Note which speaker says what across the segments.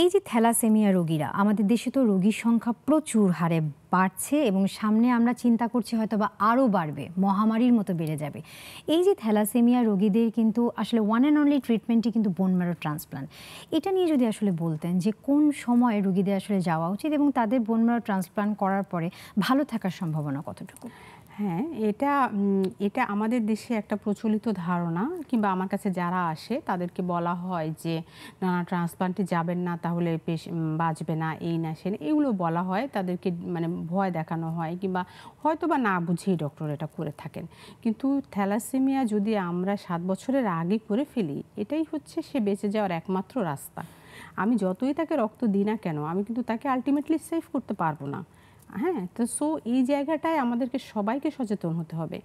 Speaker 1: এই যে থ্যালাসেমিয়া রোগীরা, আমাদের দেশে তো রোগীর সংখ্যা প্রচুর হারে বাড়ছে এবং সামনে আমরা চিন্তা করছি হয়তো বা আরও বাড়বে, মহামারীর মতো বেড়ে যাবে। এই যে থ্যালাসেমিয়া রোগীদের কিন্তু আসলে ওয়ান অ্যান্ড অনলি ট্রিটমেন্টই কিন্তু বোন ম্যারো ট্রান্সপ্লান্ট। এটা নিয়ে যদি আসলে বলতেন যে কোন সময়ে রোগীদের আসলে যাওয়া উচিত এবং তাদের বোন ম্যারো ট্রান্সপ্লান্ট করার পরে ভালো থাকার সম্ভাবনা কতটুকু?
Speaker 2: হ্যাঁ, এটা আমাদের দেশে একটা প্রচলিত ধারণা, কিংবা আমার কাছে যারা আসে তাদেরকে বলা হয় যে না, ট্রান্সপ্লান্টে যাবেন না, তাহলে বাঁচবে না, এই না সে না, এগুলো বলা হয় তাদেরকে, মানে ভয় দেখানো হয়, কিংবা হয়তো বা না বুঝেই ডক্টর এটা করে থাকেন। কিন্তু থ্যালাসেমিয়া যদি আমরা 7 বছরের আগে করে ফেলি, এটাই হচ্ছে সে বেঁচে যাওয়ার একমাত্র রাস্তা। আমি যতই তাকে রক্ত দিই না কেন, আমি কিন্তু তাকে আলটিমেটলি সেভ করতে পারবো না। হ্যাঁ, তো এই জায়গাটায় আমাদেরকে সবাইকে সচেতন হতে হবে।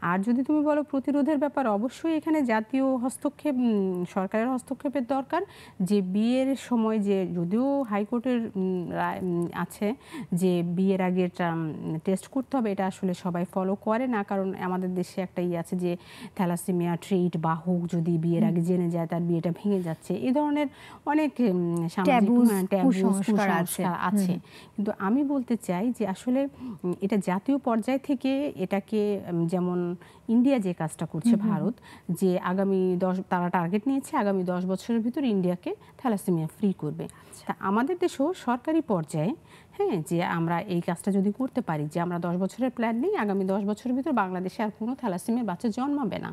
Speaker 2: আর যদি তুমি বলো প্রতিরোধের ব্যাপার, অবশ্যই এখানে জাতীয় হস্তক্ষেপ, সরকারের হস্তক্ষেপের দরকার। যে বিয়ের সময়, যে যদিও হাইকোর্টের রায় আছে যে বিয়ের আগে টেস্ট করতে হবে, এটা আসলে সবাই ফলো করে না, কারণ আমাদের দেশে একটা আছে যে থ্যালাসেমিয়া ট্রিট বাহক যদি বিয়ের আগে জেনে যায় তার বিয়েটা ভেঙে যাচ্ছে, এই ধরনের অনেক সামাজিক কুসংস্কার আছে। কিন্তু আমি বলতে চাই যে আসলে এটা জাতীয় পর্যায় থেকে এটাকে, যেমন ইন্ডিয়া যে কাজটা করছে, ভারত যে তারা টার্গেট নিয়েছে আগামী 10 বছরের ভিতর ইন্ডিয়াকে থ্যালাসেমিয়া ফ্রি করবে। তা আমাদের দেশেও সরকারি পর্যায়ে, হ্যাঁ, যে আমরা এই কাজটা যদি করতে পারি, যে আমরা 10 বছরের প্ল্যান নেই, আগামী 10 বছরের ভিতর বাংলাদেশে আর কোনো থ্যালাসেমিয়া বাচ্চা জন্মাবে না।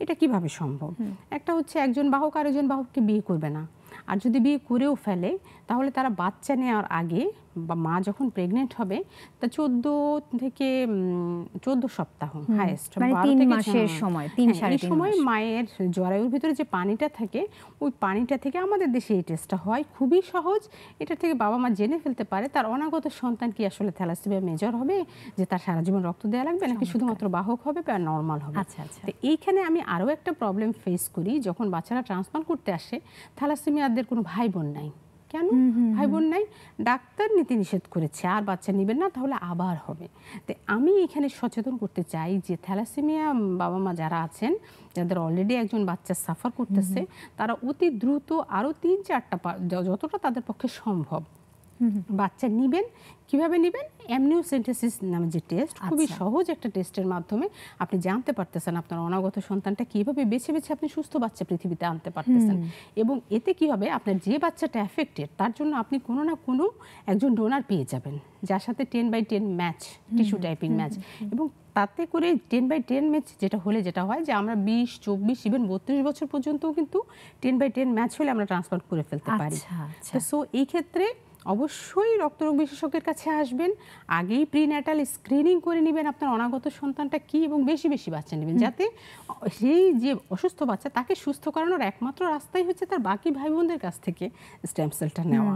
Speaker 2: এটা কিভাবে সম্ভব? একটা হচ্ছে একজন বাহক আরেকজন বাহককে বিয়ে করবে না, আর যদি বিয়ে করেও ফেলে তাহলে তারা বাচ্চা নেওয়ার আগে, বা মা যখন প্রেগনেন্ট হবে, তা 14 সপ্তাহ হাইয়েস্ট,
Speaker 1: 3 মাসের সময়, 3-3.5
Speaker 2: সময় মায়ের জরায়ুর ভিতরে যে পানিটা থাকে, ওই পানিটা থেকে আমাদের দেশে এই টেস্টটা হয়, খুবই সহজ। এটা থেকে বাবা মা জেনে ফেলতে পারে তার অনাগত সন্তান কি আসলে থ্যালাসেমিয়া মেজর হবে, যে তার সারা জীবন রক্ত দেওয়া লাগবে, নাকি শুধুমাত্র বাহক হবে বা নর্মাল হবে। তো এইখানে আমি আরও একটা প্রবলেম ফেস করি, যখন বাচ্চারা ট্রান্সপ্লান্ট করতে আসে, থ্যালাসেমিয়াদের কোনো ভাই বোন নাই। কেন ভাই বোন নাই? ডাক্তার নীতি নিষেধ করেছে আর বাচ্চা নেবেন না, তাহলে আবার হবে। তো আমি এখানে সচেতন করতে চাই যে থ্যালাসেমিয়া বাবা মা যারা আছেন, যাদের অলরেডি একজন বাচ্চা সাফার করতেছে, তারা অতি দ্রুত আরও 3-4টা যতটা তাদের পক্ষে সম্ভব বাচ্চা নিবেন। কিভাবে নেবেন? অ্যামনিওসেন্টেসিস নামে যে টেস্ট, খুবই সহজ একটা টেস্টের মাধ্যমে আপনি জানতে পারতেছেন আপনার অনাগত সন্তানটা কিভাবে বেছে বেছে আপনি সুস্থ বাচ্চা পৃথিবীতে আনতে পারতেছেন। এবং এতে কি হবে, আপনার যে বাচ্চাটা অ্যাফেক্টেড তার জন্য আপনি কোনো না কোনো একজন ডোনার পেয়ে যাবেন, যার সাথে 10/10 ম্যাচ, টিস্যু টাইপিং ম্যাচ। এবং তাতে করে 10/10 ম্যাচ যেটা হয় যে আমরা 20, 24, ইভেন 32 বছর পর্যন্তও কিন্তু 10/10 ম্যাচ হলে আমরা ট্রান্সপ্লান্ট করে ফেলতে পারি। তো এই ক্ষেত্রে অবশ্যই রক্তরোগ বিশেষজ্ঞের কাছে আসবেন, আগেই প্রিন্যাটাল স্ক্রিনিং করে নেবেন আপনার অনাগত সন্তানটা কি, এবং বেশি বেশি বাচ্চা নেবেন, যাতে সেই যে অসুস্থ বাচ্চা তাকে সুস্থ করানোর একমাত্র রাস্তাই হচ্ছে তার বাকি ভাই বোনদের কাছ থেকে স্টেম সেলটা নেওয়া।